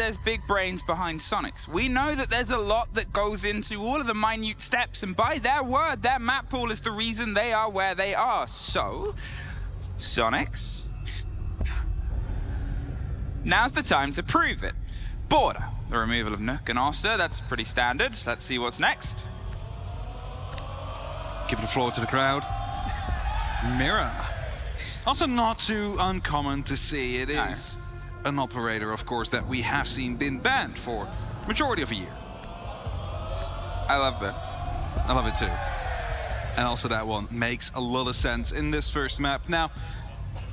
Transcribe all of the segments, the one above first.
there's big brains behind Soniqs. We know that there's a lot that goes into all of the minute steps, and by their word, their map pool is the reason they are where they are. So, Soniqs, now's the time to prove it. Border, the removal of Nook and Oster, that's pretty standard. Let's see what's next. Give the floor to the crowd. Mira. Also not too uncommon to see. It is an operator, of course, that we have seen been banned for majority of a year. I love this. I love it too. And also that one makes a lot of sense in this first map. Now,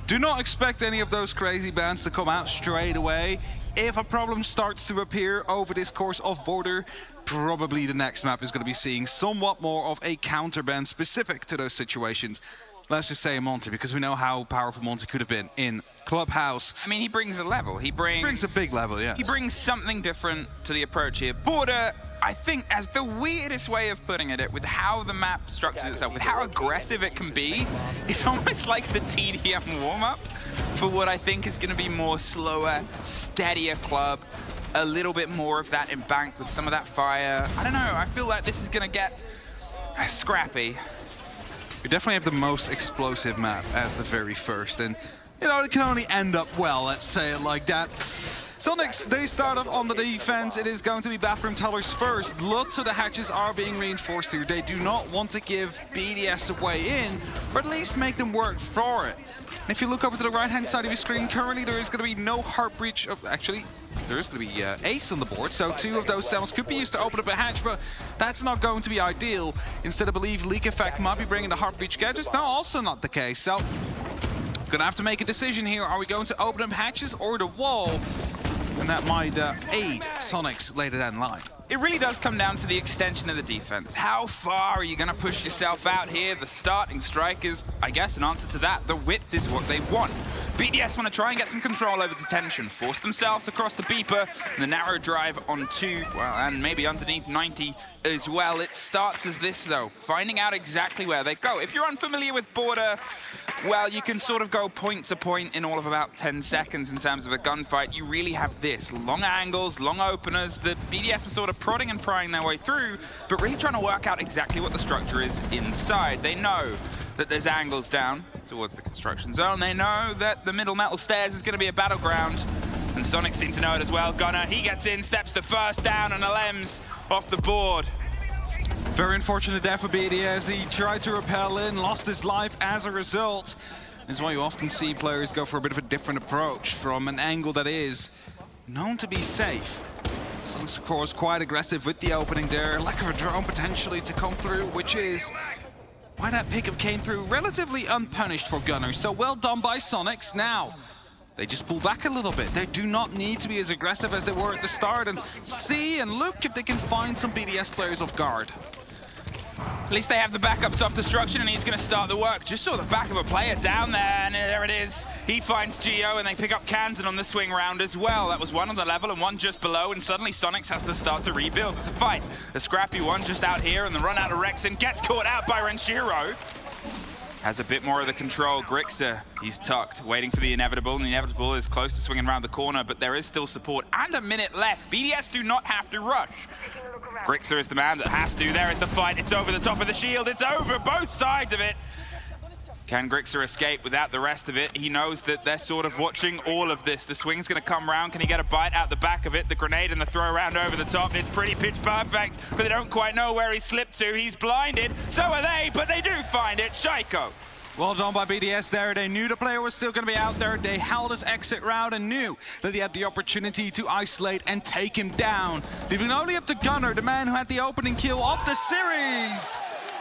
do not expect any of those crazy bans to come out straight away. If a problem starts to appear over this course of Border, probably the next map is going to be seeing somewhat more of a counter ban specific to those situations. Let's just say Monty, because we know how powerful Monty could have been in Clubhouse. I mean, he brings a level. He brings a big level, yeah. He brings something different to the approach here. Border, I think, as the weirdest way of putting it, with how the map structures itself, with how aggressive it can be, it's almost like the TDM warm-up for what I think is going to be more slower, steadier club. A little bit more of that embanked with some of that fire. I don't know, I feel like this is going to get scrappy. We definitely have the most explosive map as the very first, and you know, it can only end up well, let's say it like that. Soniqs, they start off on the defense. It is going to be bathroom tellers first. Lots of the hatches are being reinforced here. They do not want to give BDS a way in, or at least make them work for it. And if you look over to the right-hand side of your screen, currently there is going to be no heart breach. Actually, there is going to be ace on the board, so 2 of those cells could be used to open up a hatch, but that's not going to be ideal. Instead, I believe Leak Effect might be bringing the heart breach gadgets. No, also not the case. So, gonna have to make a decision here. Are we going to open up hatches or the wall? And that might aid Soniqs later down the line. It really does come down to the extension of the defense. How far are you going to push yourself out here? The starting strike is, I guess, an answer to that. The width is what they want. BDS want to try and get some control over the tension, force themselves across the beeper, and the narrow drive onto, well, and maybe underneath 90 as well. It starts as this, though, finding out exactly where they go. If you're unfamiliar with Border, well, you can sort of go point to point in all of about 10 seconds in terms of a gunfight. You really have this, long angles, long openers, that BDS are sort of prodding and prying their way through, but really trying to work out exactly what the structure is inside. They know that there's angles down towards the construction zone. They know that the middle metal stairs is going to be a battleground, and Sonic seem to know it as well. Gunner, he gets in, steps the first down, and Alem's off the board. Very unfortunate there for BDS. He tried to rappel in, lost his life as a result. This is why you often see players go for a bit of a different approach from an angle that is known to be safe. Soniqs, of course, quite aggressive with the opening there. Lack of a drone potentially to come through, which is why that pickup came through relatively unpunished for Gunner. So well done by Soniqs. Now, they just pull back a little bit. They do not need to be as aggressive as they were at the start, and see and look if they can find some BDS players off guard. At least they have the backup self-destruction, and he's going to start the work. Just saw the back of a player down there, and there it is. He finds Geo, and they pick up Kansan on the swing round as well. That was one on the level and one just below, and suddenly Soniqs has to start to rebuild. It's a fight. A scrappy one just out here, and the run out of Rexon gets caught out by Renshiro. Has a bit more of the control. Grixer, he's tucked, waiting for the inevitable, and the inevitable is close to swinging around the corner, but there is still support and a minute left. BDS do not have to rush. Grixer is the man that has to. There is the fight. It's over the top of the shield. It's over both sides of it. Can Grixer escape without the rest of it? He knows that they're sort of watching all of this. The swing's going to come round. Can he get a bite out the back of it? The grenade and the throw around over the top. It's pretty pitch perfect, but they don't quite know where he slipped to. He's blinded. So are they, but they do find it. Shaiko. Well done by BDS there. They knew the player was still going to be out there. They held his exit route and knew that they had the opportunity to isolate and take him down. Leaving only up to Gunner, the man who had the opening kill of the series.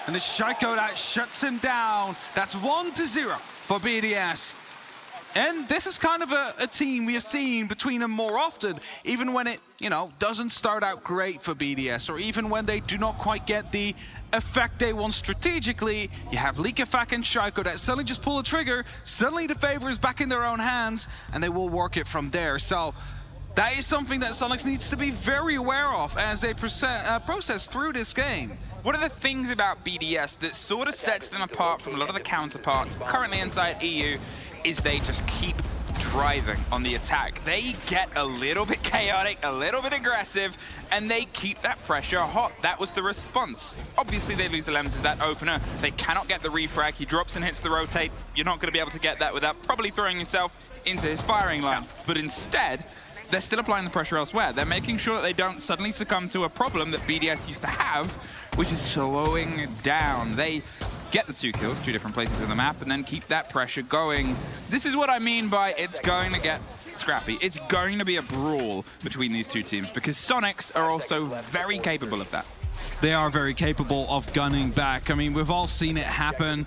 And it's Shaiko that shuts him down. That's 1-0 for BDS. And this is kind of a team we have seen between them more often, even when it, you know, doesn't start out great for BDS, or even when they do not quite get the effect they want strategically. You have Leakafak and Shaiko that suddenly just pull the trigger, suddenly the favor is back in their own hands, and they will work it from there. So that is something that Soniqs needs to be very aware of as they process through this game. One of the things about BDS that sort of sets them apart from a lot of the counterparts currently inside EU is they just keep thriving on the attack. They get a little bit chaotic, a little bit aggressive, and they keep that pressure hot. That was the response. Obviously, they lose Lems as that opener. They cannot get the refrag. He drops and hits the rotate. You're not going to be able to get that without probably throwing yourself into his firing line. But instead, they're still applying the pressure elsewhere. They're making sure that they don't suddenly succumb to a problem that BDS used to have, which is slowing down. They get the 2 kills, 2 different places in the map, and then keep that pressure going. This is what I mean by it's going to get scrappy. It's going to be a brawl between these two teams because Soniqs are also very capable of that. They are very capable of gunning back. I mean, we've all seen it happen.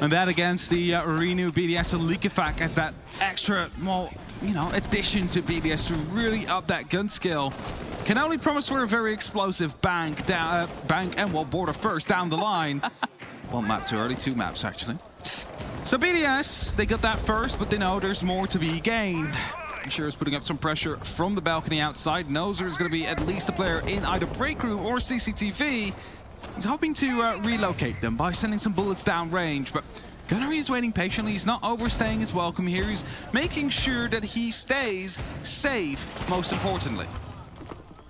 And that against the Renu BDS and Likafak as that extra, well, you know, addition to BDS to really up that gun skill. Can only promise for a very explosive bank and well, border first down the line. 1 map too early, 2 maps actually. So BDS, they got that first, but they know there's more to be gained. Sure is putting up some pressure from the balcony outside. Knows there's going to be at least a player in either break room or CCTV. He's hoping to relocate them by sending some bullets down range, but Gunnar is waiting patiently. He's not overstaying his welcome here. He's making sure that he stays safe, most importantly.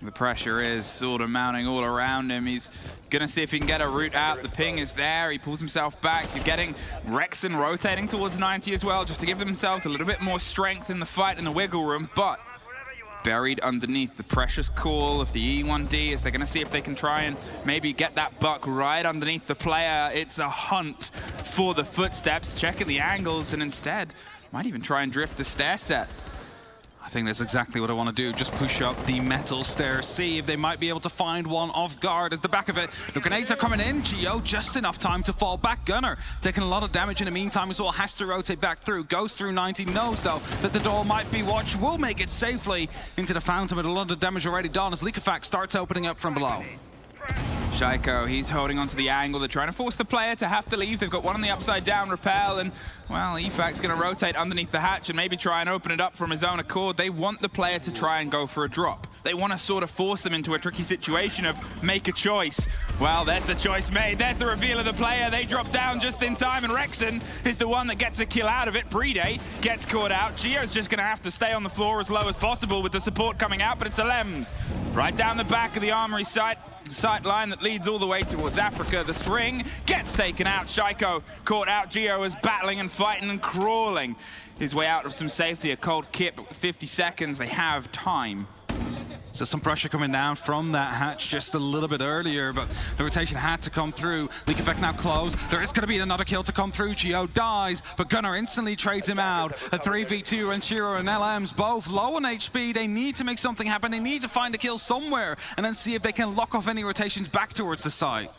The pressure is sort of mounting all around him. He's going to see if he can get a route out. The ping is there. He pulls himself back. You're getting Rexon rotating towards 90 as well, just to give themselves a little bit more strength in the fight in the wiggle room. But buried underneath the precious call of the E1D as they're going to see if they can try and maybe get that buck right underneath the player. It's a hunt for the footsteps, checking the angles, and instead might even try and drift the stair set. I think that's exactly what I want to do. Just push up the metal stairs, see if they might be able to find one off guard as the back of it. The grenades are coming in. Geo just enough time to fall back. Gunnar taking a lot of damage in the meantime as well. Has to rotate back through. Goes through 90. Knows though that the door might be watched. Will make it safely into the fountain with a lot of damage already done as Likafak starts opening up from below. Shaiko, he's holding onto the angle. They're trying to force the player to have to leave. They've got one on the upside down rappel, and, well, Efac's going to rotate underneath the hatch and maybe try and open it up from his own accord. They want the player to try and go for a drop. They want to sort of force them into a tricky situation of make a choice. Well, there's the choice made. There's the reveal of the player. They drop down just in time, and Rexon is the one that gets a kill out of it. Brede gets caught out. Gio's just going to have to stay on the floor as low as possible with the support coming out, but it's a Lems. Right down the back of the armory sight line that leads all the way towards Africa. The swing gets taken out. Shaiko caught out. Gio is battling and fighting and crawling his way out of some safety. A cold kip, 50 seconds. They have time. So some pressure coming down from that hatch just a little bit earlier, but the rotation had to come through. Likafak now close. There is going to be another kill to come through. Gio dies, but Gunnar instantly trades him out. A 3v2, and Shiro and LMs both low on HP. They need to make something happen. They need to find a kill somewhere and then see if they can lock off any rotations back towards the site.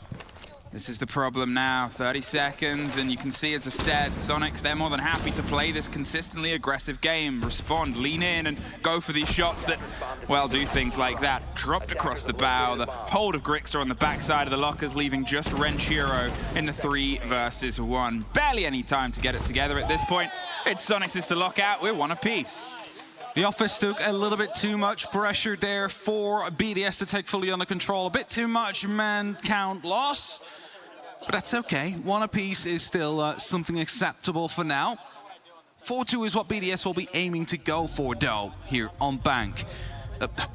This is the problem now. 30 seconds, and you can see it's a set. Soniqs, they're more than happy to play this consistently aggressive game. Respond, lean in, and go for these shots that, well, do things like that. Dropped across the bow. The hold of Grixer on the backside of the lockers, leaving just Renshiro in the 3 versus 1. Barely any time to get it together at this point. It's Soniqs to lock out. We're one apiece. The office took a little bit too much pressure there for BDS to take fully under control. A bit too much man count loss, but that's okay. One apiece is still something acceptable for now. 4-2 is what BDS will be aiming to go for, though, here on Bank.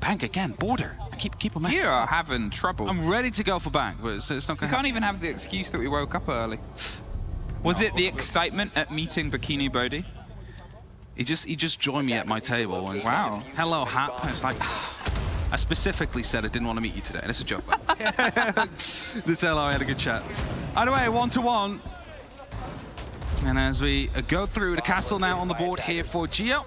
Bank again, border. I keep on messing. You are having trouble. I'm ready to go for Bank, but it's not going to You can't even have the excuse that we woke up early. Was it the excitement at meeting Bikini Bodhi? He just joined me at my table and wow. Like, hello, Hap. It's like, I specifically said I didn't want to meet you today. And it's a joke. This hello, I had a good chat. Either way, 1-1. And as we go through the castle now on the board here for Gio,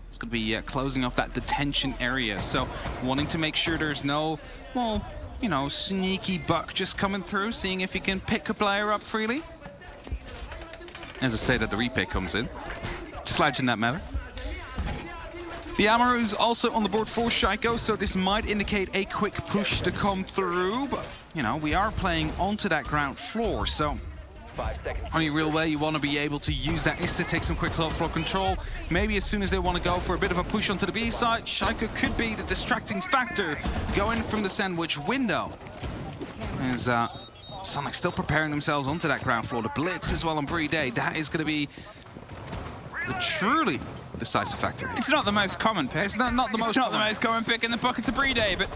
it's going to be closing off that detention area. So wanting to make sure there's no, well, you know, sneaky buck just coming through, seeing if he can pick a player up freely. As I say that the replay comes in. Sledge in that matter. The Amaru's also on the board for Shaiko, so this might indicate a quick push to come through, but, you know, we are playing onto that ground floor, so only real way you want to be able to use that is to take some quick floor control. Maybe as soon as they want to go for a bit of a push onto the B side, Shaiko could be the distracting factor going from the sandwich window. As Sonic still preparing themselves onto that ground floor. The blitz as well on Brede. That is going to be a truly decisive factor here. It's not the most common pick. It's not the most common pick in the pocket to Brede, but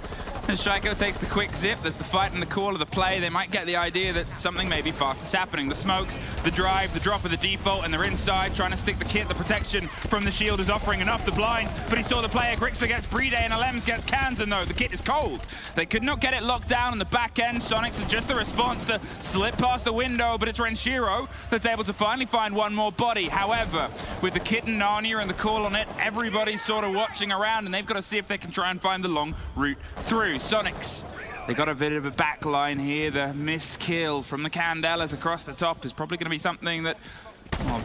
as Shaiko takes the quick zip, there's the fight and the call of the play. They might get the idea that something maybe fast is happening. The smokes, the drive, the drop of the default, and they're inside trying to stick the kit. The protection from the shield is offering enough. The blinds, but he saw the player. Grixer gets Brede and Alems gets Kansan though. The kit is cold. They could not get it locked down on the back end. Soniqs are just the response to slip past the window, but it's Renshiro that's able to finally find one more body. However, with the kit and Narnia and the call on it, everybody's sort of watching around, and they've got to see if they can try and find the long route through. Soniqs, they got a bit of a back line here. The missed kill from the Candelas across the top is probably going to be something that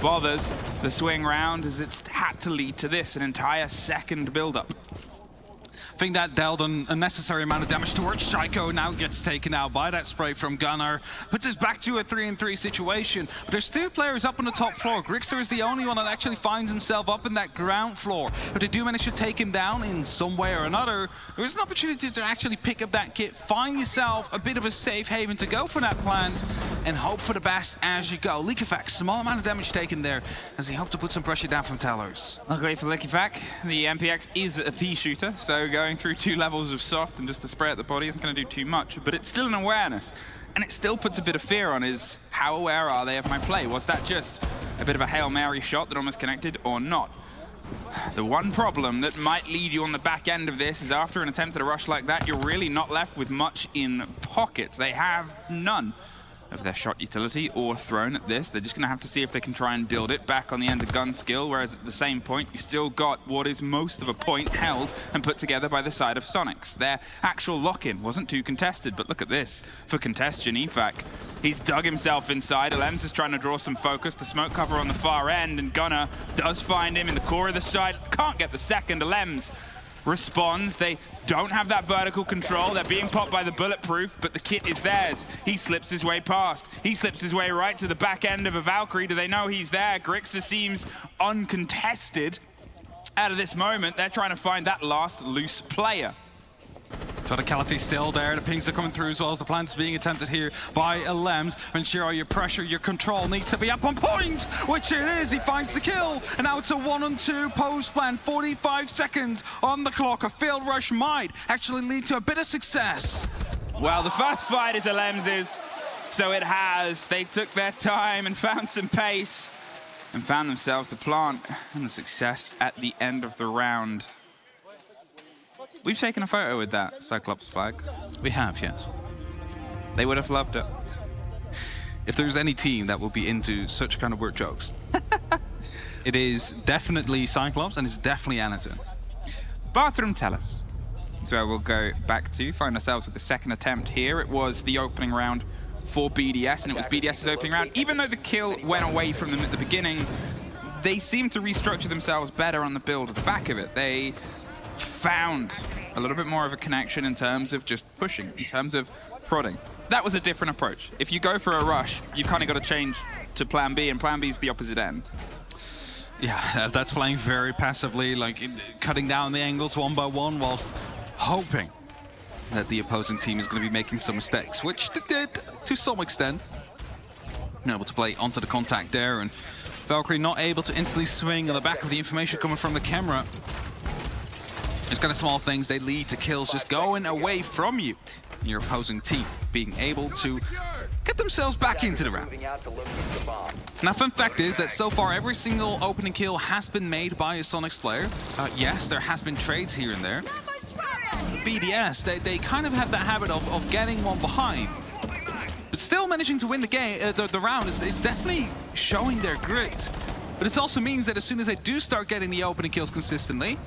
bothers the swing round, as it's had to lead to this, an entire second build-up. I think that dealt an unnecessary amount of damage towards Shaiko. Now gets taken out by that spray from Gunnar. Puts us back to a 3-3 situation. But there's two players up on the top floor. Grixer is the only one that actually finds himself up in that ground floor. But they do manage to take him down in some way or another. There is an opportunity to actually pick up that kit, find yourself a bit of a safe haven to go for that plant, and hope for the best as you go. Liquefact, small amount of damage taken there as he hoped to put some pressure down from Tellers. Luckily for Liquefact, the MPX is a P shooter, so going through 2 levels of soft and just to spray at the body isn't going to do too much, but it's still an awareness, and it still puts a bit of fear on is how aware are they of my play? Was that just a bit of a Hail Mary shot that almost connected or not? The one problem that might lead you on the back end of this is after an attempt at a rush like that, you're really not left with much in pockets. They have none of their shot utility or thrown at this. They're just going to have to see if they can try and build it back on the end of gun skill, whereas at the same point, you still got what is most of a point held and put together by the side of Soniqs. Their actual lock-in wasn't too contested, but look at this. For congestion, Efak, he's dug himself inside. Alems is trying to draw some focus. The smoke cover on the far end, and Gunnar does find him in the core of the side. Can't get the second. Alems responds. They don't have that vertical control. They're being popped by the bulletproof, but the kit is theirs. He slips his way past. He slips his way right to the back end of a Valkyrie. Do they know he's there? Grixer seems uncontested. Out of this moment, they're trying to find that last loose player. Verticality still there, the pings are coming through as well as the plants being attempted here by Alems. Ensure your pressure, your control needs to be up on point, which it is. He finds the kill, and now it's a 1-on-2 post plan. 45 seconds on the clock. A field rush might actually lead to a bit of success. Well, the first fight is Alems's, so it has. They took their time and found some pace and found themselves the plant and the success at the end of the round. We've taken a photo with that Cyclops flag. We have, yes. They would have loved it. If there's any team that will be into such kind of weird jokes, it is definitely Cyclops and it's definitely Anaton. Bathroom Tellers. So where we'll go back to, find ourselves with the second attempt here. It was the opening round for BDS, and it was BDS's opening round. Even though the kill went away from them at the beginning, they seemed to restructure themselves better on the build at the back of it. They found a little bit more of a connection in terms of just pushing, in terms of prodding. That was a different approach. If you go for a rush, you've kind of got to change to plan B, and plan B is the opposite end. Yeah, that's playing very passively, like cutting down the angles one by one whilst hoping that the opposing team is going to be making some mistakes, which they did to some extent. Able to play onto the contact there, and Valkyrie not able to instantly swing on the back of the information coming from the camera. These kind of small things, they lead to kills just going away from you. Your opposing team being able to get themselves back into the round. Now, fun fact is that so far every single opening kill has been made by a Soniqs player. Yes, there has been trades here and there. BDS, they kind of have that habit of getting one behind. But still managing to win the game, the round is definitely showing their grit. But it also means that as soon as they do start getting the opening kills consistently,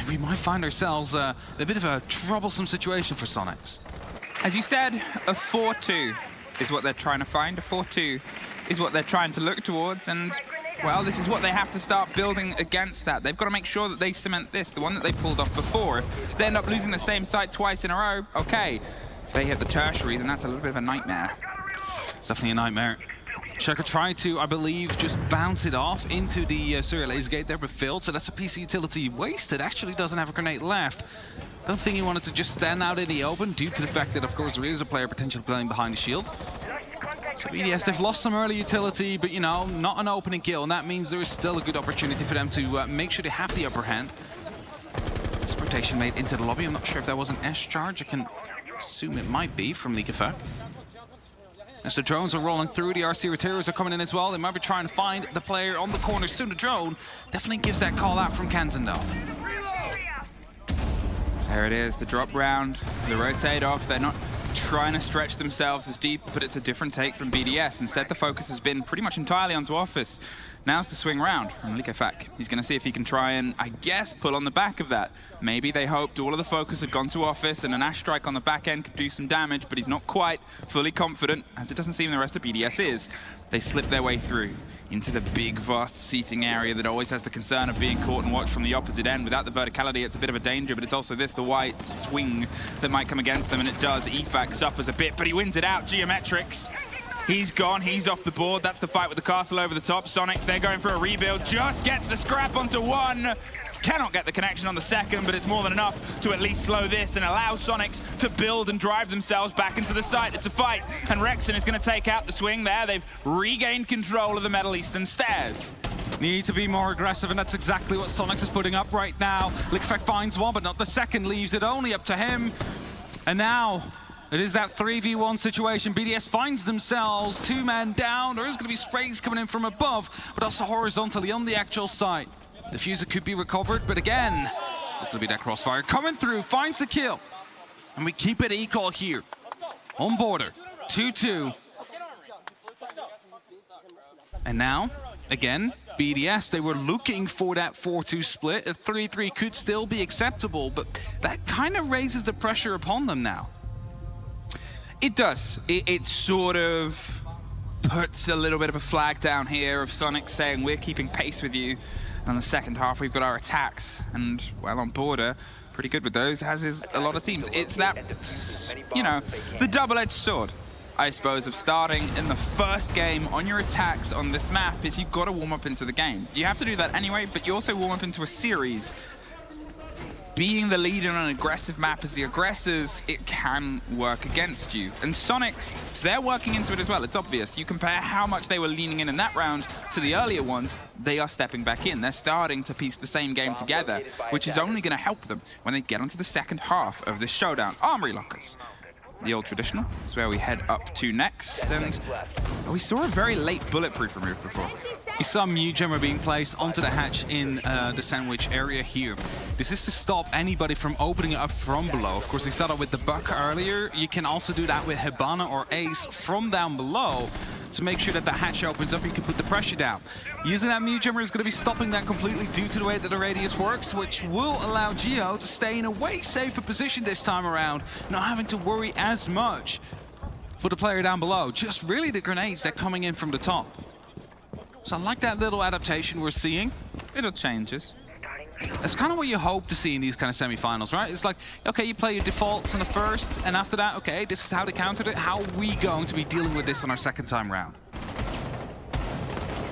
we might find ourselves a bit of a troublesome situation for Soniqs. As you said, a 4-2 is what they're trying to find. A 4-2 is what they're trying to look towards, and, well, this is what they have to start building against that. They've got to make sure that they cement this, the one that they pulled off before. If they end up losing the same site twice in a row, okay. If they hit the tertiary, then that's a little bit of a nightmare. It's definitely a nightmare. Shaka tried to, I believe, just bounce it off into the serial laser gate there, but failed, so that's a PC utility wasted. Actually doesn't have a grenade left. I don't think he wanted to just stand out in the open due to the fact that, of course, there is a player potentially playing behind the shield. So BDS, they've lost some early utility, but, you know, not an opening kill, and that means there is still a good opportunity for them to make sure they have the upper hand. Rotation made into the lobby. I'm not sure if that was an S charge. I can assume it might be from League Effect. As the drones are rolling through, the RC Retiros are coming in as well. They might be trying to find the player on the corner soon. The drone definitely gives that call out from Kansan though. There it is, the drop round, the rotate off. They're not trying to stretch themselves as deep, but it's a different take from BDS. Instead, the focus has been pretty much entirely onto Office. Now's the swing round from Likafak. He's going to see if he can try and, I guess, pull on the back of that. Maybe they hoped all of the focus had gone to Office and an Ash Strike on the back end could do some damage, but he's not quite fully confident, as it doesn't seem the rest of BDS is. They slip their way through into the big, vast seating area that always has the concern of being caught and watched from the opposite end. Without the verticality, it's a bit of a danger, but it's also this, the white swing that might come against them, and it does. EFAC suffers a bit, but he wins it out. Geometrics. He's gone, he's off the board. That's the fight with the castle over the top. Soniqs, they're going for a rebuild. Just gets the scrap onto one. Cannot get the connection on the second, but it's more than enough to at least slow this and allow Soniqs to build and drive themselves back into the site. It's a fight, and Rexon is going to take out the swing there. They've regained control of the Middle Eastern stairs. Need to be more aggressive, and that's exactly what Soniqs is putting up right now. Likafak finds one, but not the second. Leaves it only up to him. And now it is that 3v1 situation. BDS finds themselves 2 men down. There is going to be sprays coming in from above, but also horizontally on the actual site. The Fuser could be recovered, but again, it's going to be that crossfire coming through, finds the kill. And we keep it equal here. On border, 2-2. And now, again, BDS, they were looking for that 4-2 split. A 3-3 could still be acceptable, but that kind of raises the pressure upon them now. It does. It sort of puts a little bit of a flag down here of Sonic saying we're keeping pace with you. And in the second half, we've got our attacks. And, well, on border, pretty good with those, as is a lot of teams. It's that, you know, the double-edged sword, I suppose, of starting in the first game on your attacks on this map is you've got to warm up into the game. You have to do that anyway, but you also warm up into a series. Being the lead on an aggressive map as the aggressors, it can work against you. And Soniqs, they're working into it as well. It's obvious. You compare how much they were leaning in that round to the earlier ones, they are stepping back in. They're starting to piece the same game together, which is only going to help them when they get onto the second half of this showdown. Armory lockers. The old traditional. That's where we head up to next. And we saw a very late bulletproof remove before. We saw Mew Jammer being placed onto the hatch in the sandwich area here. This is to stop anybody from opening it up from below. Of course, we saw that with the Buck earlier. You can also do that with Hibana or Ace from down below to make sure that the hatch opens up. You can put the pressure down. Using that Mew Jammer is going to be stopping that completely due to the way that the radius works, which will allow Geo to stay in a way safer position this time around, not having to worry as much for the player down below. Just really the grenades that are coming in from the top. So I like that little adaptation we're seeing. Little changes. That's kind of what you hope to see in these kind of semi-finals, right? It's like, okay, you play your defaults in the first, and after that, okay, this is how they countered it. How are we going to be dealing with this on our second time round?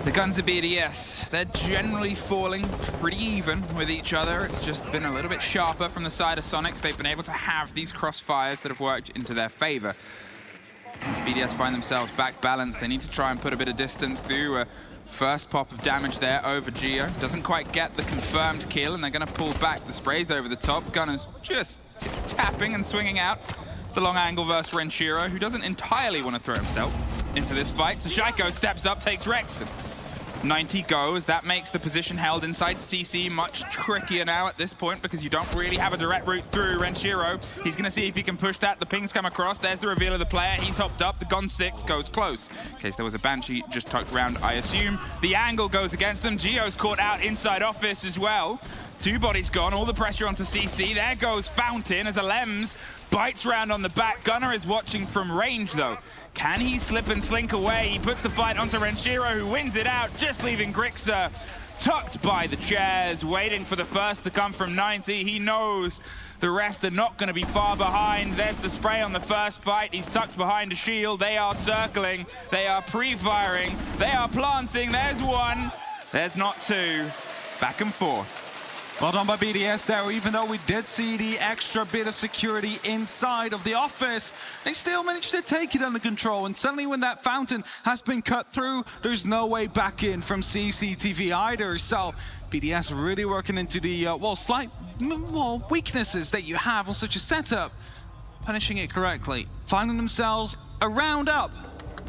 The guns of BDS, they're generally falling pretty even with each other. It's just been a little bit sharper from the side of Soniqs. They've been able to have these crossfires that have worked into their favor. As BDS find themselves back balanced, they need to try and put a bit of distance through a first pop of damage there over Geo. Doesn't quite get the confirmed kill, and they're going to pull back. The sprays over the top. Gunner's just tapping and swinging out the long angle versus Renshiro, who doesn't entirely want to throw himself into this fight. So Shaiko steps up, takes Rex. 90 goes. That makes the position held inside CC much trickier now at this point because you don't really have a direct route through Renshiro. He's going to see if he can push that. The pings come across. There's the reveal of the player. He's hopped up. The Gon 6 goes close. In case there was a Banshee just tucked around, I assume. The angle goes against them. Geo's caught out inside Office as well. 2 bodies gone. All the pressure onto CC. There goes Fountain as Alems bites round on the back. Gunner is watching from range, though. Can he slip and slink away? He puts the fight onto Renshiro, who wins it out, just leaving Grixer tucked by the chairs, waiting for the first to come from 90. He knows the rest are not going to be far behind. There's the spray on the first fight. He's tucked behind a shield. They are circling. They are pre-firing. They are planting. There's one. There's not two. Back and forth. Well done by BDS there, even though we did see the extra bit of security inside of the office, they still managed to take it under control, and suddenly when that fountain has been cut through, there's no way back in from CCTV either. So BDS really working into the, slight weaknesses that you have on such a setup, punishing it correctly, finding themselves a round up,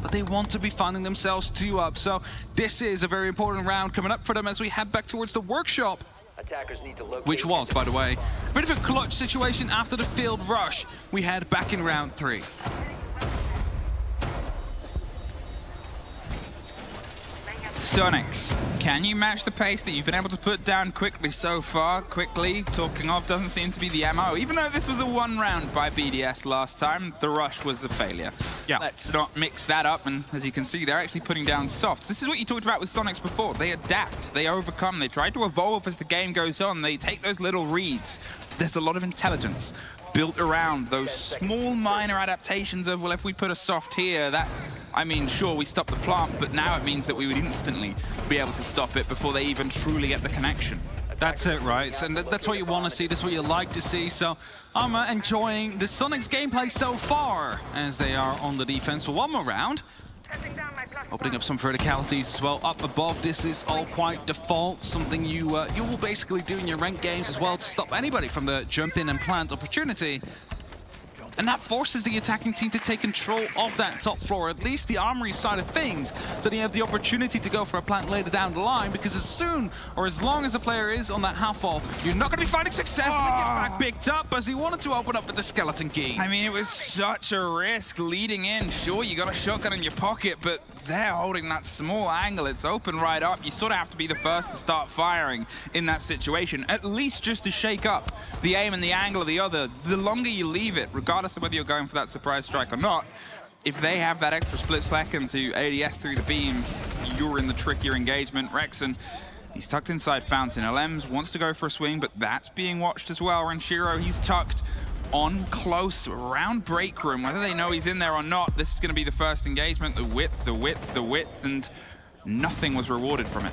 but they want to be finding themselves 2 up. So this is a very important round coming up for them as we head back towards the workshop. Attackers need to locate, Which was, by the way, a bit of a clutch situation after the field rush. We head back in round 3. Soniqs, can you match the pace that you've been able to put down quickly so far? Quickly, talking of, doesn't seem to be the MO. Even though this was a 1 round by BDS last time, the rush was a failure. Yeah. Let's not mix that up, and as you can see, they're actually putting down softs. This is what you talked about with Soniqs before. They adapt, they overcome, they try to evolve as the game goes on. They take those little reads. There's a lot of intelligence built around those small minor adaptations of, well, if we put a soft here, that, I mean, sure, we stop the plant, but now it means that we would instantly be able to stop it before they even truly get the connection. That's it, right? And that's what you want to see, that's what you like to see. So I'm enjoying the Soniqs gameplay so far as they are on the defense for 1 more round. Opening up some verticalities as well up above. This is all quite default, something you will basically do in your ranked games as well to stop anybody from the jump in and plant opportunity. And that forces the attacking team to take control of that top floor, at least the armory side of things, so they have the opportunity to go for a plant later down the line, because as soon or as long as a player is on that half wall, you're not going to be finding success, and they get back picked up as he wanted to open up with the skeleton key. I mean, it was such a risk leading in. Sure, you got a shotgun in your pocket, but they're holding that small angle. It's open right up. You sort of have to be the first to start firing in that situation, at least just to shake up the aim and the angle of the other. The longer you leave it, regardless of whether you're going for that surprise strike or not, if they have that extra split second to ADS through the beams, you're in the trickier engagement. Rexon, he's tucked inside Fountain. Alems wants to go for a swing, but that's being watched as well. Renshiro, he's tucked on close around break room. Whether they know he's in there or not, this is going to be the first engagement. The width, and nothing was rewarded from it.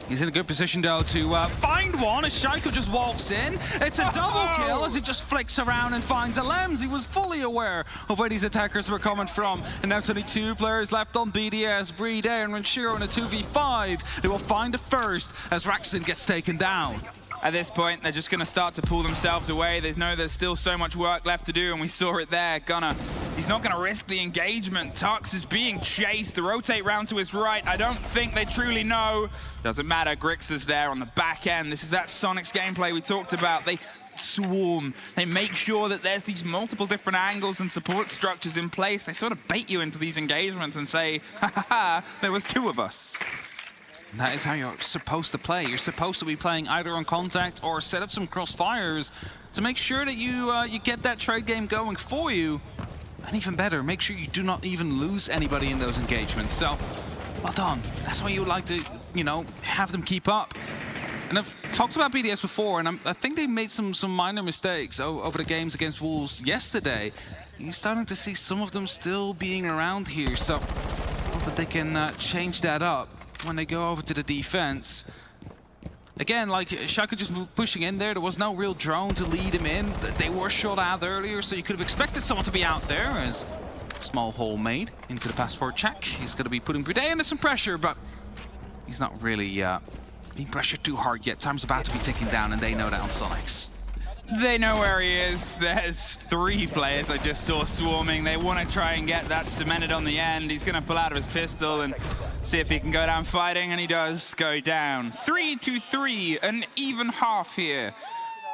He's in a good position, though, to find one as Shaiko just walks in. It's a double kill as he just flicks around and finds Alems. He was fully aware of where these attackers were coming from. And now it's only 2 players left on BDS, Brede and Renshiro in a 2v5. They will find the first as Rexon gets taken down. At this point, they're just going to start to pull themselves away. They know there's still so much work left to do, and we saw it there. Gunner, he's not going to risk the engagement. Tux is being chased. The rotate round to his right. I don't think they truly know. Doesn't matter. Grix is there on the back end. This is that Soniqs gameplay we talked about. They swarm. They make sure that there's these multiple different angles and support structures in place. They sort of bait you into these engagements and say, ha ha ha, there was 2 of us. That is how you're supposed to play. You're supposed to be playing either on contact or set up some crossfires to make sure that you get that trade game going for you. And even better, make sure you do not even lose anybody in those engagements. So, well done. That's why you would like to, you know, have them keep up. And I've talked about BDS before, and I think they made some minor mistakes over the games against Wolves yesterday. You're starting to see some of them still being around here, so hope that they can change that up when they go over to the defense. Again, like Shaka just pushing in there was no real drone to lead him in. They were shot out earlier, so you could have expected someone to be out there as small hole made into the passport check. He's going to be putting Brede under some pressure, but he's not really being pressured too hard yet. Time's about to be ticking down, and they know that on Soniqs. They know where he is. There's 3 players I just saw swarming. They want to try and get that cemented on the end. He's going to pull out of his pistol and see if he can go down fighting, and he does go down. 3-3, an even half here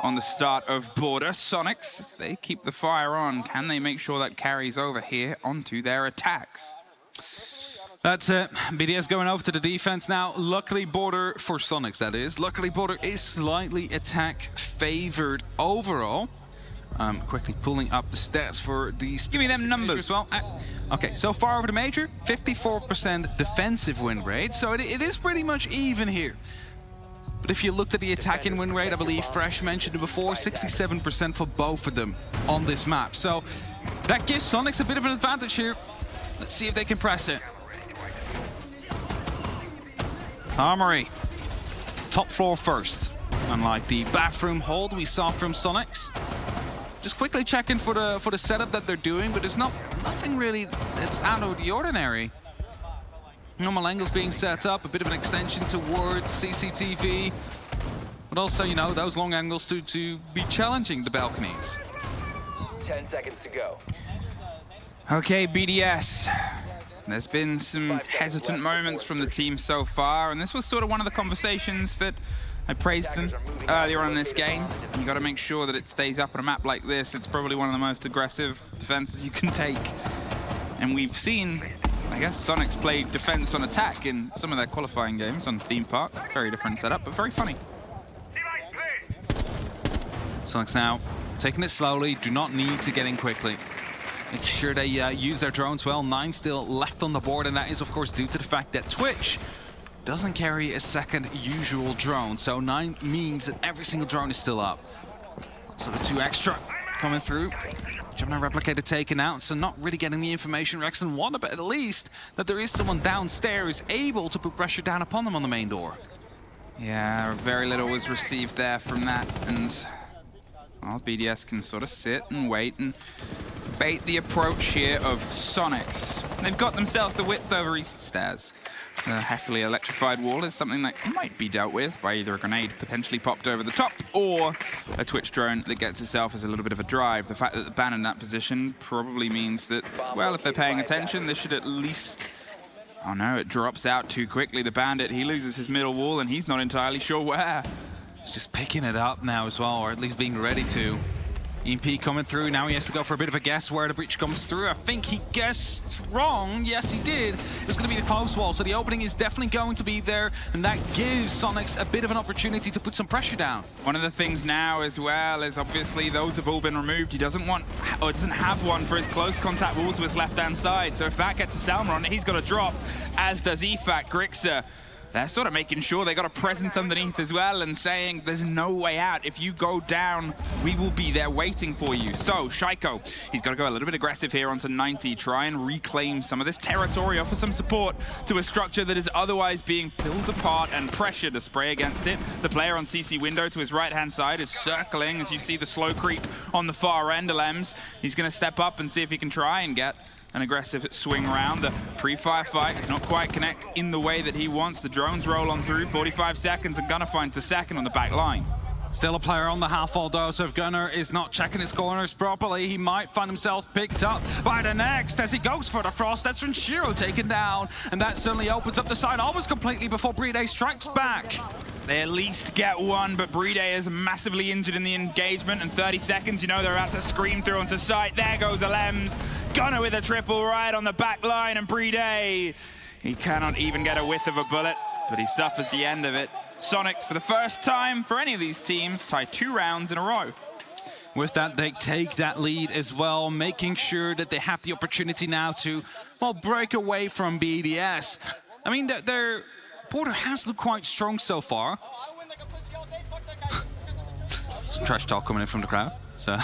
on the start of Border. Soniqs, they keep the fire on. Can they make sure that carries over here onto their attacks? That's it. BDS going over to the defense now. Luckily, Border, for Soniqs that is, luckily Border is slightly attack favored overall. Quickly pulling up the stats for these. Give me them numbers. Well, okay, so far over the major, 54% defensive win rate, so it is pretty much even here. But if you looked at the attacking win rate, I believe Fresh mentioned it before, 67% for both of them on this map. So that gives Soniqs a bit of an advantage here. Let's see if they can press it. Armory, top floor first. Unlike the bathroom hold we saw from Soniqs. Just quickly checking for the setup that they're doing, but there's nothing really that's out of the ordinary. Normal angles being set up, a bit of an extension towards CCTV, but also, you know, those long angles to be challenging the balconies. 10 seconds to go. Okay, BDS. There's been some hesitant moments from the team so far, and this was sort of one of the conversations that I praised them earlier on in this game. You got to make sure that it stays up on a map like this. It's probably one of the most aggressive defenses you can take. And we've seen, I guess, Soniqs play defense on attack in some of their qualifying games on Theme Park. Very different setup, but very funny. Soniqs now taking it slowly, do not need to get in quickly. Make sure they use their drones well. 9 still left on the board, and that is, of course, due to the fact that Twitch doesn't carry a second usual drone. So 9 means that every single drone is still up. So the 2 extra coming through. Gemini replicator taken out, so not really getting the information Rexon wanted, but at least that there is someone downstairs able to put pressure down upon them on the main door. Yeah, very little was received there from that, and well, BDS can sort of sit and wait and bait the approach here of Soniqs. They've got themselves the width over east stairs. The heftily electrified wall is something that might be dealt with by either a grenade potentially popped over the top or a Twitch drone that gets itself as a little bit of a drive. The fact that the ban in that position probably means that, well, if they're paying attention, this should at least... Oh no, it drops out too quickly. The bandit, he loses his middle wall and he's not entirely sure where. He's just picking it up now as well, or at least being ready to. EMP coming through, now he has to go for a bit of a guess where the breach comes through. I think he guessed wrong. Yes, he did. It was going to be the close wall, so the opening is definitely going to be there, and that gives Soniqs a bit of an opportunity to put some pressure down. One of the things now as well is obviously those have all been removed. He doesn't want, or doesn't have one for his close contact wall to his left-hand side. So if that gets a Salma on it, he's got to drop, as does EFAC. Grixer, they're sort of making sure they got a presence underneath as well and saying there's no way out. If you go down, we will be there waiting for you. So Shaiko, he's got to go a little bit aggressive here onto 90, try and reclaim some of this territory, offer some support to a structure that is otherwise being pulled apart and pressure to spray against it. The player on CC window to his right-hand side is circling as you see the slow creep on the far end. Alems, he's going to step up and see if he can try and get an aggressive swing round. The pre-fire fight does not quite connect in the way that he wants. The drones roll on through, 45 seconds, and Gunner finds the second on the back line. Still a player on the half wall though, so if Gunner is not checking his corners properly, he might find himself picked up by the next as he goes for the frost. That's Renshiro taken down, and that certainly opens up the side almost completely before Bride strikes back. They at least get one, but Bride is massively injured in the engagement, and 30 seconds, you know they're about to scream through onto sight. There goes Alems. Gunner with a triple right on the back line, and Bride, he cannot even get a whiff of a bullet, but he suffers the end of it. Soniqs, for the first time for any of these teams, tie 2 rounds in a row. With that, they take that lead as well, making sure that they have the opportunity now to, well, break away from BDS. I mean, their border has looked quite strong so far. Some trash talk coming in from the crowd. So,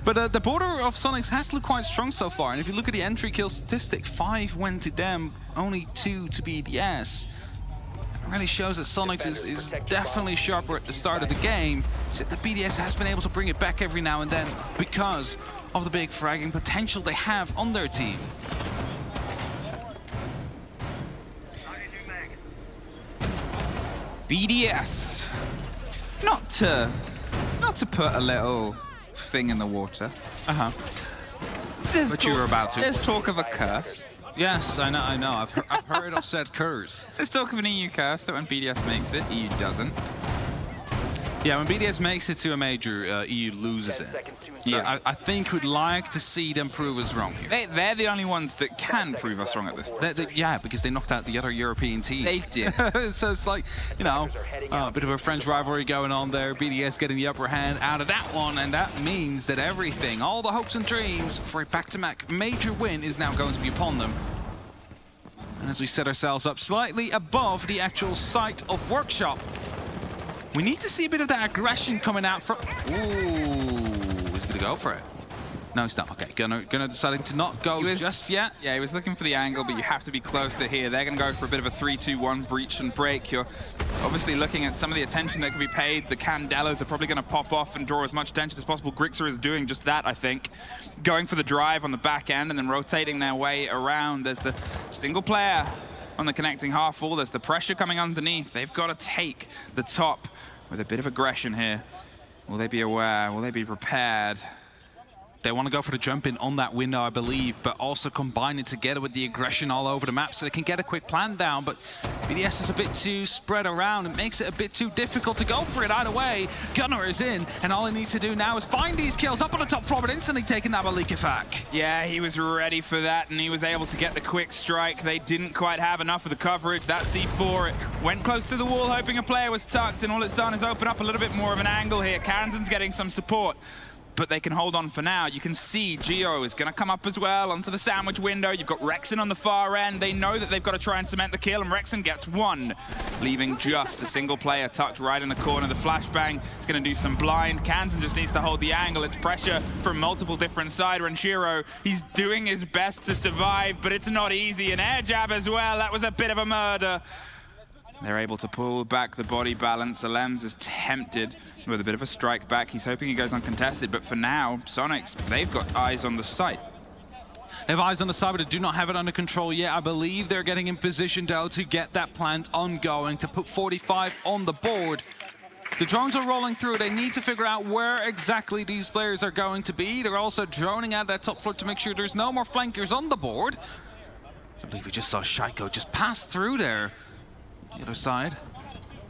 but the border of Soniqs has looked quite strong so far. And if you look at the entry kill statistic, 5 went to them, only 2 to BDS. It really shows that Soniqs is definitely sharper at the start of the game. Except that BDS has been able to bring it back every now and then because of the big fragging potential they have on their team. BDS, not to put a little thing in the water. But you were about to. There's talk of a curse. Yes, I know. I've heard of said curse. There's talk of an EU curse that when BDS makes it, EU doesn't. Yeah, when BDS makes it to a major, EU loses it. Yeah, I think we'd like to see them prove us wrong here. They're the only ones that can prove us wrong at this point. Yeah, because they knocked out the other European team. They did. So it's like, you know, a bit of a French rivalry going on there. BDS getting the upper hand out of that one, and that means that everything, all the hopes and dreams for a back-to-back major win is now going to be upon them. And as we set ourselves up slightly above the actual site of Workshop, we need to see a bit of that aggression coming out from... Ooh, he's going to go for it. No, he's not. Okay, Gunnar deciding to not go just yet. Yeah, he was looking for the angle, but you have to be closer here. They're going to go for a bit of a 3-2-1 breach and break. You're obviously looking at some of the attention that can be paid. The Candelas are probably going to pop off and draw as much attention as possible. Grixer is doing just that, I think. Going for the drive on the back end and then rotating their way around. There's the single player on the connecting half wall. There's the pressure coming underneath. They've got to take the top with a bit of aggression here. Will they be aware? Will they be prepared? They want to go for the jump in on that window, I believe, but also combine it together with the aggression all over the map so they can get a quick plan down. But BDS is a bit too spread around. It makes it a bit too difficult to go for it either way. Gunnar is in, and all he needs to do now is find these kills up on the top floor, but instantly taking that Malikafak. Yeah, he was ready for that, and he was able to get the quick strike. They didn't quite have enough of the coverage. That C4 it went close to the wall, hoping a player was tucked, and all it's done is open up a little bit more of an angle here. Kansan's getting some support, but they can hold on for now. You can see Geo is going to come up as well onto the sandwich window. You've got Rexon on the far end. They know that they've got to try and cement the kill, and Rexon gets one, leaving just a single player tucked right in the corner. The flashbang is going to do some blind. Kansan just needs to hold the angle. It's pressure from multiple different sides. Ranshiro, he's doing his best to survive, but it's not easy. An air jab as well. That was a bit of a murder. They're able to pull back the body balance. Alems is tempted with a bit of a strike back. He's hoping he goes uncontested, but for now, Soniqs, they've got eyes on the site. They have eyes on the side, but they do not have it under control yet. I believe they're getting in position, though, to get that plant ongoing, to put 45 on the board. The drones are rolling through. They need to figure out where exactly these players are going to be. They're also droning out that top floor to make sure there's no more flankers on the board. I believe we just saw Shaiko just pass through there. The other side,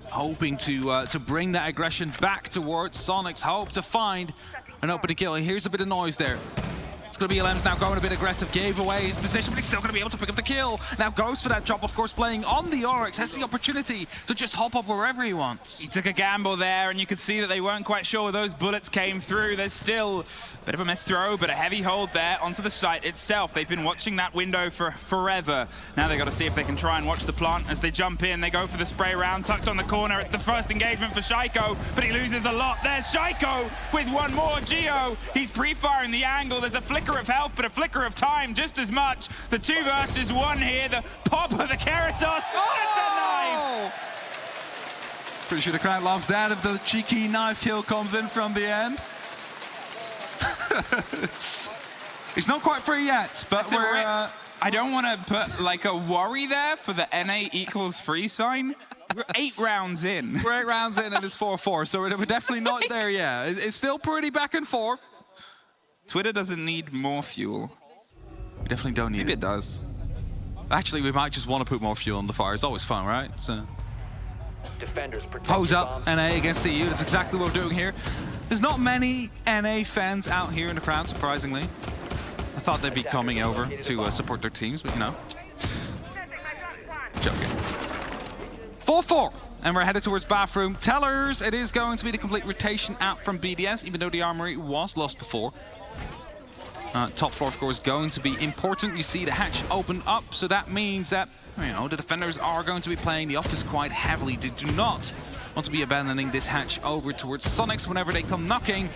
hoping to bring that aggression back towards Soniqs. Hope to find an opening kill. Here's a bit of noise there. It's going to be Alems now going a bit aggressive. Gave away his position, but he's still going to be able to pick up the kill. Now goes for that drop, of course, playing on the Oryx. Has the opportunity to just hop up wherever he wants. He took a gamble there, and you could see that they weren't quite sure where those bullets came through. There's still a bit of a missed throw, but a heavy hold there onto the site itself. They've been watching that window for forever. Now they've got to see if they can try and watch the plant as they jump in. They go for the spray round, tucked on the corner. It's the first engagement for Shaiko, but he loses a lot. There's Shaiko with one more. Geo, he's pre-firing the angle. There's a flicker of health, but a flicker of time just as much. The 2 versus 1 here. The pop of the Keratos. Oh! It's a knife! Pretty sure the crowd loves that if the cheeky knife kill comes in from the end. It's not quite free yet, but we're... I don't want to put like a worry there for the NA equals free sign. We're 8 rounds in. We're 8 rounds in and it's 4-4, so we're definitely not there yet. It's still pretty back and forth. Twitter doesn't need more fuel. We definitely don't need it. Maybe it does. Actually, we might just want to put more fuel on the fire. It's always fun, right? So, pose up, NA against the EU. That's exactly what we're doing here. There's not many NA fans out here in the crowd, surprisingly. I thought they'd be coming over to support their teams, but you know. Joking. 4-4. And we're headed towards bathroom. Tellers, it is going to be the complete rotation out from BDS, even though the armory was lost before. Top floor, of course, going to be important. You see the hatch open up, so that means that, you know, the defenders are going to be playing the office quite heavily. They do not want to be abandoning this hatch over towards Soniqs whenever they come knocking.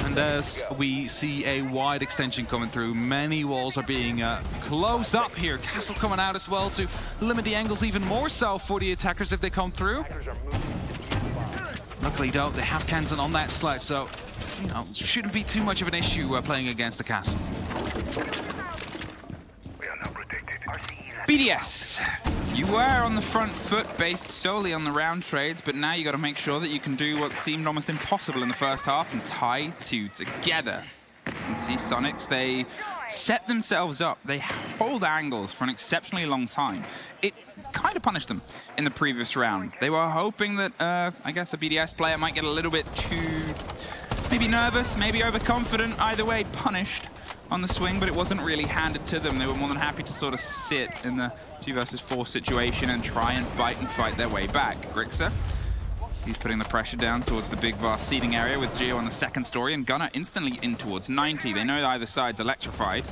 And as we see a wide extension coming through, many walls are being closed up here. Castle coming out as well to limit the angles even more so for the attackers if they come through. Luckily, though, they have Kansan on that sledge, so, you know, shouldn't be too much of an issue playing against the Castle. BDS, you were on the front foot based solely on the round trades, but now you got to make sure that you can do what seemed almost impossible in the first half and tie 2 together. You can see Soniqs, they set themselves up. They hold angles for an exceptionally long time. It kind of punished them in the previous round. They were hoping that, I guess, a BDS player might get a little bit too, maybe nervous, maybe overconfident. Either way, punished on the swing, but it wasn't really handed to them. They were more than happy to sort of sit in the 2 versus 4 situation and try and bite and fight their way back. Grixer, he's putting the pressure down towards the big vast seating area with Geo on the 2nd story, and Gunnar instantly in towards 90. They know either side's electrified.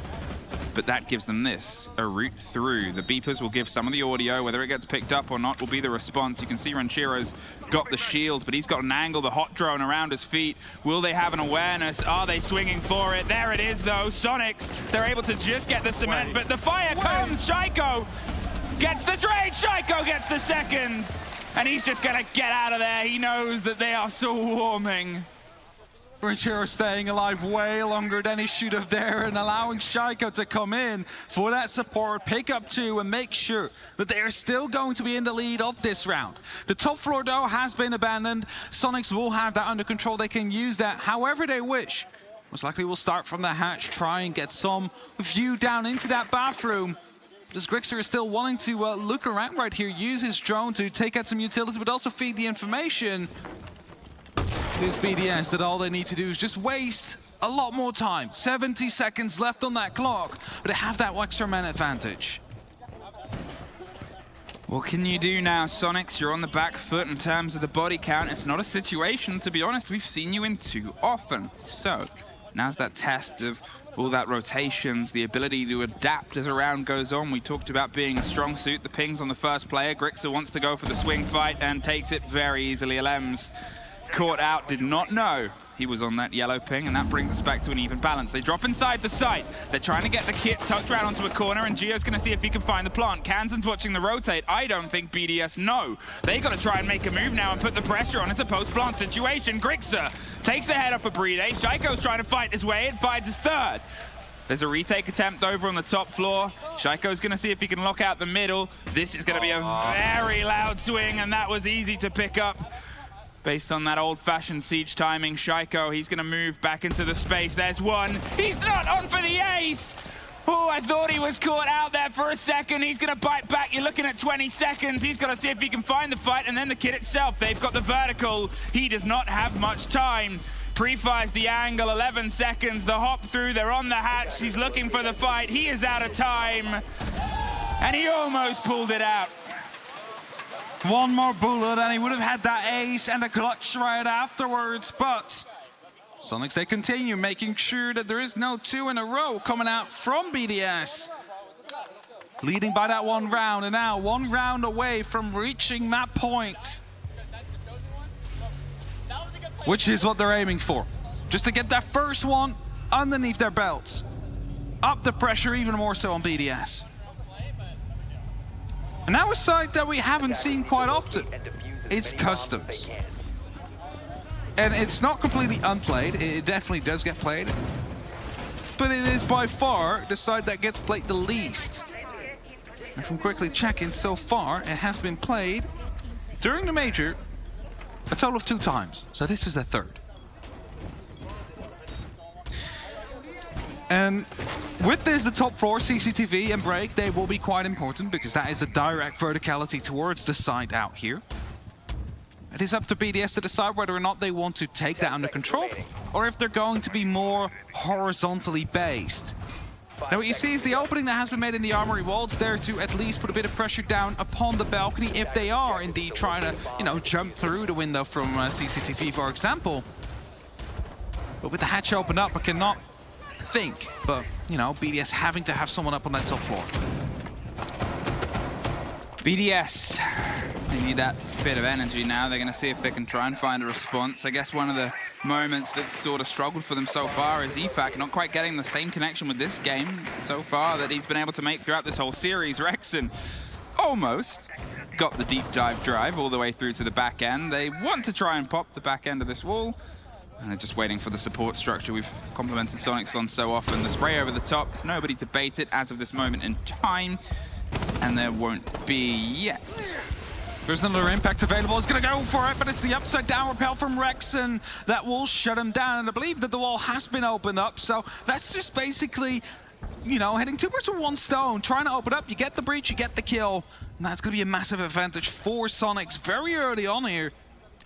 but that gives them this, a route through. The beepers will give some of the audio, whether it gets picked up or not will be the response. You can see Ranchiro's got the shield, but he's got an angle, the hot drone around his feet. Will they have an awareness? Are they swinging for it? There it is though, Soniqs, they're able to just get the cement, but the fire comes, Shaiko gets the trade, Shaiko gets the second, and he's just gonna get out of there. He knows that they are so warming. Ranchero staying alive way longer than he should have there and allowing Shaiko to come in for that support, pick up 2 and make sure that they are still going to be in the lead of this round. The top floor though has been abandoned. Soniqs will have that under control. They can use that however they wish. Most likely will start from the hatch, try and get some view down into that bathroom. This Grixer is still wanting to look around right here, use his drone to take out some utilities, but also feed the information. This BDS that all they need to do is just waste a lot more time. 70 seconds left on that clock, but they have that extra man advantage. What can you do now, Soniqs? You're on the back foot in terms of the body count. It's not a situation, to be honest, we've seen you in too often. So, now's that test of all that rotations, the ability to adapt as a round goes on. We talked about being a strong suit. The ping's on the first player. Grixer wants to go for the swing fight and takes it very easily. Alems caught out, did not know he was on that yellow ping, and that brings us back to an even balance. They drop inside the site. They're trying to get the kit tucked around onto a corner, and Gio's gonna see if he can find the plant. Kansan's watching the rotate. I don't think BDS know. They gotta try and make a move now and put the pressure on. It's a post-plant situation. Grixer takes the head off of Bride. Shaiko's trying to fight his way and finds his third. There's a retake attempt over on the top floor. Shaiko's gonna see if he can lock out the middle. This is gonna be a very loud swing, and that was easy to pick up. Based on that old-fashioned siege timing, Shaiko, he's gonna move back into the space. There's one. He's not on for the ace! Oh, I thought he was caught out there for a second. He's gonna bite back. You're looking at 20 seconds. He's gotta see if he can find the fight, and then the kid itself. They've got the vertical. He does not have much time. Pre-fires the angle, 11 seconds. The hop through, they're on the hatch. He's looking for the fight. He is out of time. And he almost pulled it out. One more bullet and he would have had that ace and a clutch right afterwards, but Soniqs, they continue making sure that there is no 2 in a row coming out from BDS. Leading by that 1 round, and now 1 round away from reaching that point, which is what they're aiming for. Just to get that first one underneath their belts. Up the pressure even more so on BDS. And now a site that we haven't seen quite often. It's customs. And it's not completely unplayed. It definitely does get played. But it is by far the site that gets played the least. And from quickly checking so far, it has been played during the major a total of 2 times. So this is the 3rd. And with this, the top floor, CCTV and break, they will be quite important because that is the direct verticality towards the site out here. It is up to BDS to decide whether or not they want to take that under control or if they're going to be more horizontally based. Now what you see is the opening that has been made in the armory wall. It's there to at least put a bit of pressure down upon the balcony if they are indeed trying to, you know, jump through the window from CCTV, for example. But with the hatch opened up, I cannot think, but you know, BDS having to have someone up on that top floor. BDS, they need that bit of energy now. They're going to see if they can try and find a response. I guess one of the moments that's sort of struggled for them so far is EFAC not quite getting the same connection with this game so far that he's been able to make throughout this whole series. Rexon almost got the deep dive drive all the way through to the back end. They want to try and pop the back end of this wall, and they're just waiting for the support structure we've complimented Soniqs on so often. The spray over the top, there's nobody to bait it as of this moment in time, and there won't be yet. There's another impact available. He's going to go for it, but it's the upside down repel from Rexon that will shut him down. And I believe that the wall has been opened up, so that's just basically, you know, hitting 2 birds with 1 stone. Trying to open up, you get the breach, you get the kill, and that's going to be a massive advantage for Soniqs very early on here.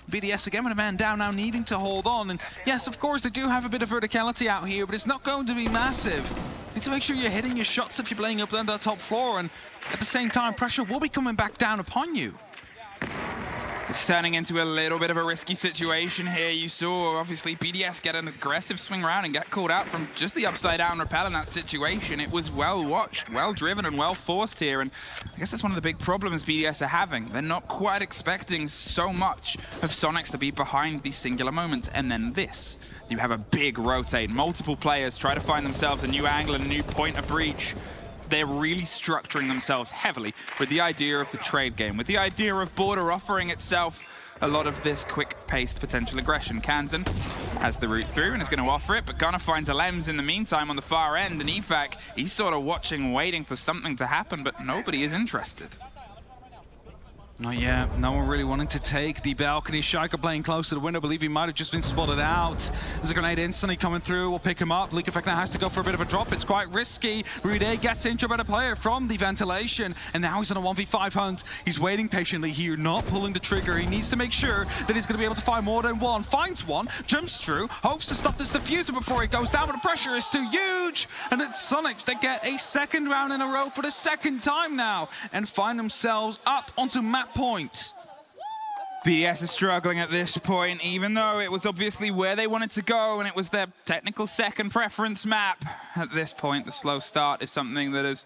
BDS again with a man down now, needing to hold on. And yes, of course, they do have a bit of verticality out here, but it's not going to be massive. You need to make sure you're hitting your shots if you're playing up on that top floor, and at the same time, pressure will be coming back down upon you. It's turning into a little bit of a risky situation here. You saw, obviously, BDS get an aggressive swing round and get called out from just the upside down rappel in that situation. It was well watched, well driven, and well forced here. And I guess that's one of the big problems BDS are having. They're not quite expecting so much of Soniqs to be behind these singular moments. And then this. You have a big rotate. Multiple players try to find themselves a new angle and a new point of breach. They're really structuring themselves heavily with the idea of the trade game, with the idea of Border offering itself a lot of this quick-paced potential aggression. Kansan has the route through and is going to offer it, but Gunnar finds a Lems in the meantime on the far end, and Efak, he's sort of watching, waiting for something to happen, but nobody is interested. Not yet. No one really wanting to take the balcony. Shaika playing close to the window. I believe he might have just been spotted out. There's a grenade instantly coming through. We'll pick him up. Leak Effect now has to go for a bit of a drop. It's quite risky. Rude gets injured by the player from the ventilation. And now he's on a 1v5 hunt. He's waiting patiently here, not pulling the trigger. He needs to make sure that he's going to be able to find more than one. Finds one, jumps through, hopes to stop this diffuser before it goes down, but the pressure is too huge. And it's Soniqs that get a second round in a row for the second time now and find themselves up onto map point. BDS is struggling at this point, even though it was obviously where they wanted to go and it was their technical second preference map. At this point, the slow start is something that has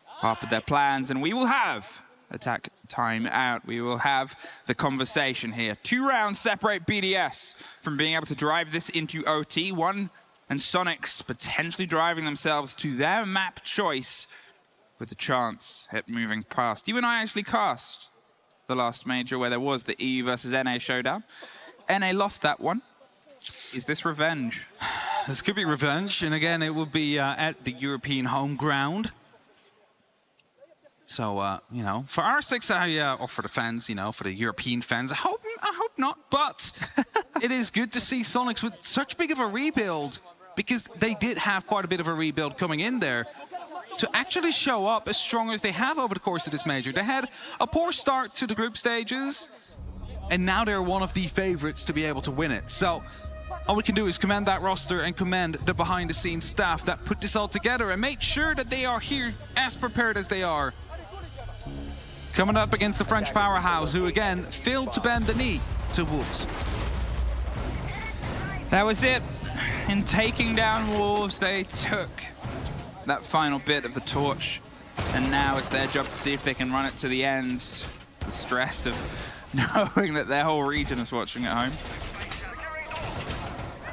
harped their plans, and we will have attack time out. We will have the conversation here. 2 rounds separate BDS from being able to drive this into OT. One, and Soniqs potentially driving themselves to their map choice with the chance at moving past. You and I actually cast the last major where there was the E versus NA showdown. NA lost that one. Is this revenge? This could be revenge, and again, it will be at the European home ground. So, you know, for R6, or for the fans, you know, for the European fans, I hope not, but it is good to see Soniqs with such big of a rebuild, because they did have quite a bit of a rebuild coming in there. To actually show up as strong as they have over the course of this major. They had a poor start to the group stages, and now they're one of the favorites to be able to win it. So all we can do is commend that roster and commend the behind-the-scenes staff that put this all together and made sure that they are here as prepared as they are. Coming up against the French powerhouse, who again failed to bend the knee to Wolves. That was it. In taking down Wolves, they took that final bit of the torch, and now it's their job to see if they can run it to the end. The stress of knowing that their whole region is watching at home.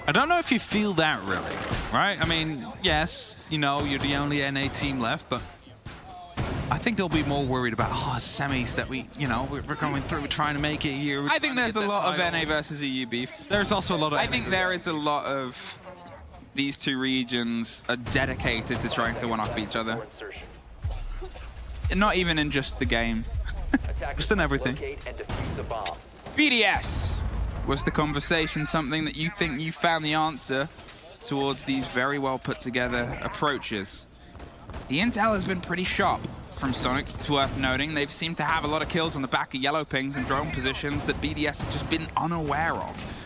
I don't know if you feel that really, right? I mean, yes, you know, you're the only NA team left, but I think they'll be more worried about, semis that we, you know, we're going through, we're trying to make it here. I think there's a lot of NA versus EU beef. There's also a lot of I think there is a lot of these two regions are dedicated to trying to one-up each other. Not even in just the game. Just in everything. BDS, was the conversation something that you think you found the answer towards these very well put together approaches? The intel has been pretty sharp from Soniqs, it's worth noting. They've seemed to have a lot of kills on the back of yellow pings and drone positions that BDS have just been unaware of.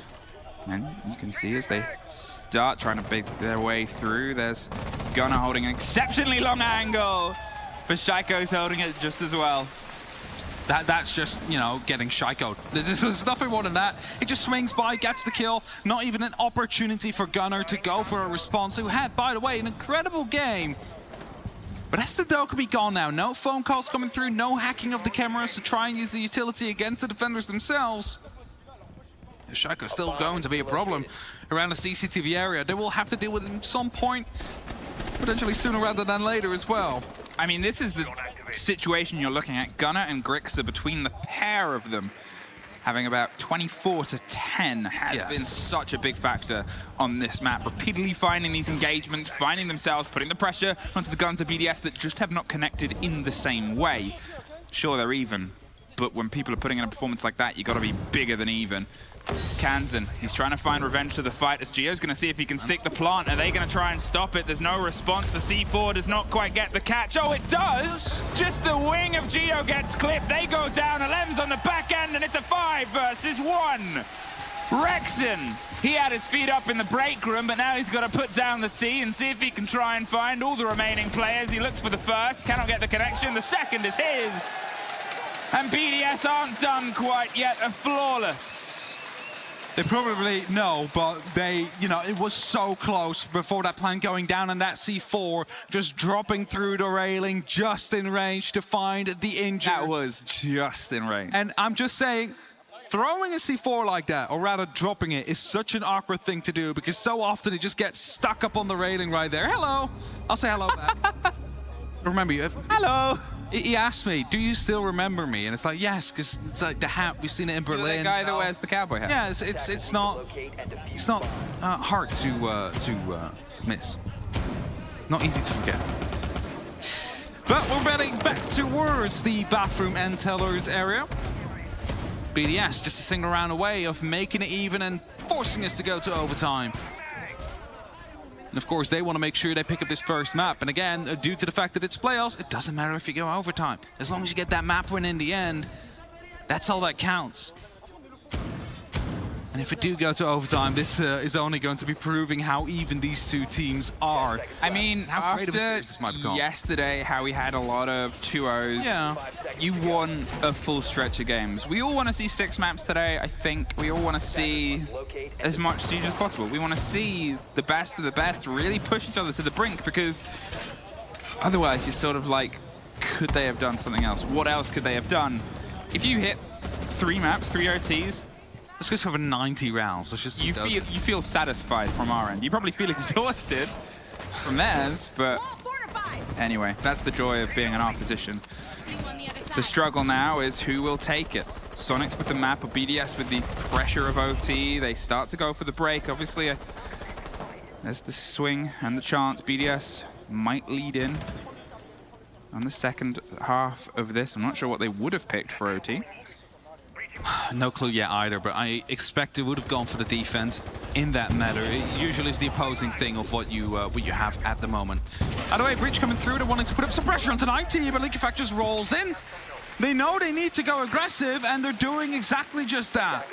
And you can see as they start trying to bait their way through, there's Gunnar holding an exceptionally long angle, but Shaiko's holding it just as well. That's just, you know, getting Shaiko. There's nothing more than that. He just swings by, gets the kill. Not even an opportunity for Gunnar to go for a response, who had, by the way, an incredible game. But that's the Dokkaebi gone now. No phone calls coming through, no hacking of the cameras to try and use the utility against the defenders themselves. Shaiko's still going to be a problem around the CCTV area. They will have to deal with it at some point, potentially sooner rather than later as well. I mean, this is the situation you're looking at. Gunnar and Grixa, between the pair of them, having about 24-10 has been such a big factor on this map. Repeatedly finding these engagements, finding themselves, putting the pressure onto the guns of BDS that just have not connected in the same way. Sure, they're even, but when people are putting in a performance like that, you got to be bigger than even. Kansan, he's trying to find revenge to the fight as Gio's going to see if he can stick the plant. Are they going to try and stop it? There's no response. The C4 does not quite get the catch. Oh, it does! Just the wing of Gio gets clipped. They go down. Alem's on the back end, and it's a 5 versus 1. Rexon, he had his feet up in the break room, but now he's got to put down the T and see if he can try and find all the remaining players. He looks for the first, cannot get the connection. The second is his. And BDS aren't done quite yet, a flawless. They probably know, but they, you know, it was so close before that plant going down and that C4 just dropping through the railing just in range to find the injured. That was just in range. And I'm just saying, throwing a C4 like that, or rather dropping it, is such an awkward thing to do because so often it just gets stuck up on the railing right there. Hello. I'll say hello back. Remember you. Hello. He asked me, do you still remember me? And it's like, yes, because it's like the hat, we've seen it in Berlin. The guy that wears the cowboy hat. Yeah, it's not hard to miss. Not easy to forget. But we're heading back towards the bathroom and tellers area. BDS just a single round away of making it even and forcing us to go to overtime. And of course, they want to make sure they pick up this first map. And again, due to the fact that it's playoffs, it doesn't matter if you go overtime. As long as you get that map win in the end, that's all that counts. And if we do go to overtime, this is only going to be proving how even these two teams are. I mean, how creative a after series this might become. yesterday, how we had a lot of 2-0s, Yeah. you won a full stretch of games. We all want to see 6 maps today. I think we all want to see as much siege as possible. We want to see the best of the best really push each other to the brink, because otherwise you're sort of like, could they have done something else? What else could they have done? If you hit 3 maps, 3 OTs, Let's just have 90 rounds. Let's just you feel satisfied from our end. You probably feel exhausted from theirs, but anyway, that's the joy of being in our position. The struggle now is who will take it. Soniqs with the map, or BDS with the pressure of OT. They start to go for the break. Obviously, there's the swing and the chance. BDS might lead in on the second half of this. I'm not sure what they would have picked for OT. No clue yet either, but I expect it would have gone for the defense in that matter. It usually is the opposing thing of what you have at the moment. By the way, Breach coming through, they're wanting to put up some pressure onto 90, but Liquefact just rolls in. They know they need to go aggressive, and they're doing exactly just that.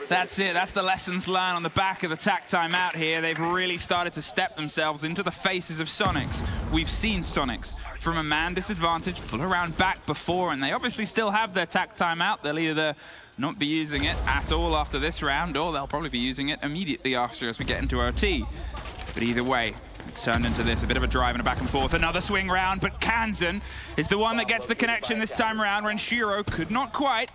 That's it. That's the lessons learned on the back of the tack timeout here. They've really started to step themselves into the faces of Soniqs. We've seen Soniqs from a man disadvantage pull around back before, and they obviously still have their tack timeout. They'll either not be using it at all after this round, or they'll probably be using it immediately after as we get into OT. But either way, it's turned into this, a bit of a drive and a back and forth. Another swing round, but Kansan is the one that gets the connection this time around, when Shiro could not quite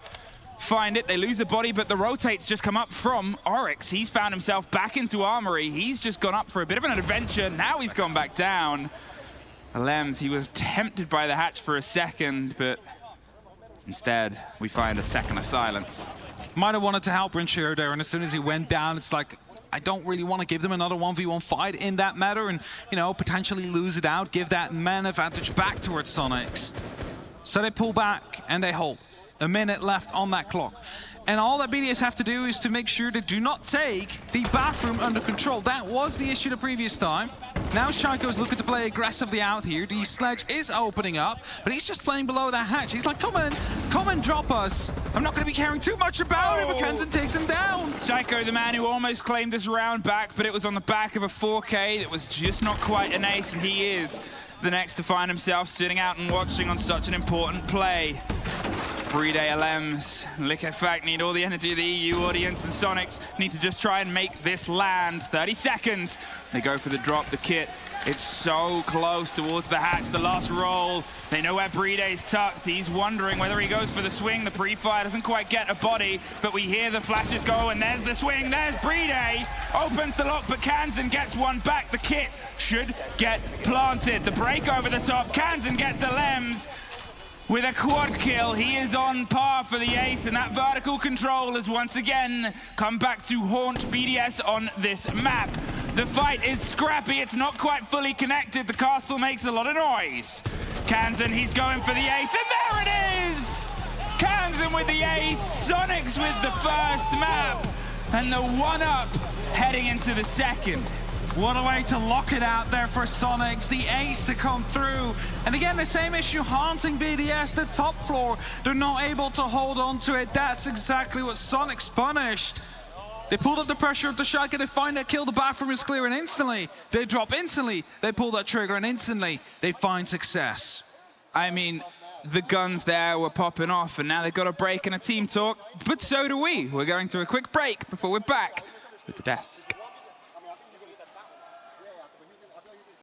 find it. They lose the body, but the rotates just come up from Oryx. He's found himself back into Armory. He's just gone up for a bit of an adventure. Now he's gone back down. Lems, he was tempted by the hatch for a second, but instead, we find a second of silence. Might have wanted to help Shiro there, and as soon as he went down, it's like, I don't really want to give them another 1v1 fight in that matter and, you know, potentially lose it out, give that man advantage back towards Soniqs. So they pull back and they hold. A minute left on that clock. And all that BDS have to do is to make sure they do not take the bathroom under control. That was the issue the previous time. Now Shaiko's looking to play aggressively out here. The sledge is opening up, but he's just playing below that hatch. He's like, come and drop us. I'm not going to be caring too much about it, but Kansan takes him down. Shaiko, the man who almost claimed this round back, but it was on the back of a 4K that was just not quite an ace, and he is the next to find himself sitting out and watching on such an important play. Bride LMs, Liquefact need all the energy of the EU audience, and Soniqs need to just try and make this land. 30 seconds. They go for the drop, the kit. It's so close towards the hatch, the last roll. They know where Bride is tucked. He's wondering whether he goes for the swing. The pre-fire doesn't quite get a body, but we hear the flashes go, and there's the swing. There's Bride. Opens the lock, but Kansan gets one back. The kit should get planted. The break over the top. Kansan gets a Lems. With a quad kill, he is on par for the ace, and that vertical control has once again come back to haunt BDS on this map. The fight is scrappy, it's not quite fully connected. The castle makes a lot of noise. Kansan, he's going for the ace, and there it is! Kansan with the ace, Soniqs with the first map, and the one-up heading into the second. What a way to lock it out there for Soniqs, the ace to come through. And again, the same issue haunting BDS, the top floor. They're not able to hold on to it. That's exactly what Soniqs punished. They pulled up the pressure of the shotgun, they find that kill, the bathroom is clear, and instantly, they drop instantly. They pull that trigger, and instantly, they find success. I mean, the guns there were popping off, and now they've got a break and a team talk, but so do we. We're going to a quick break before we're back with the desk.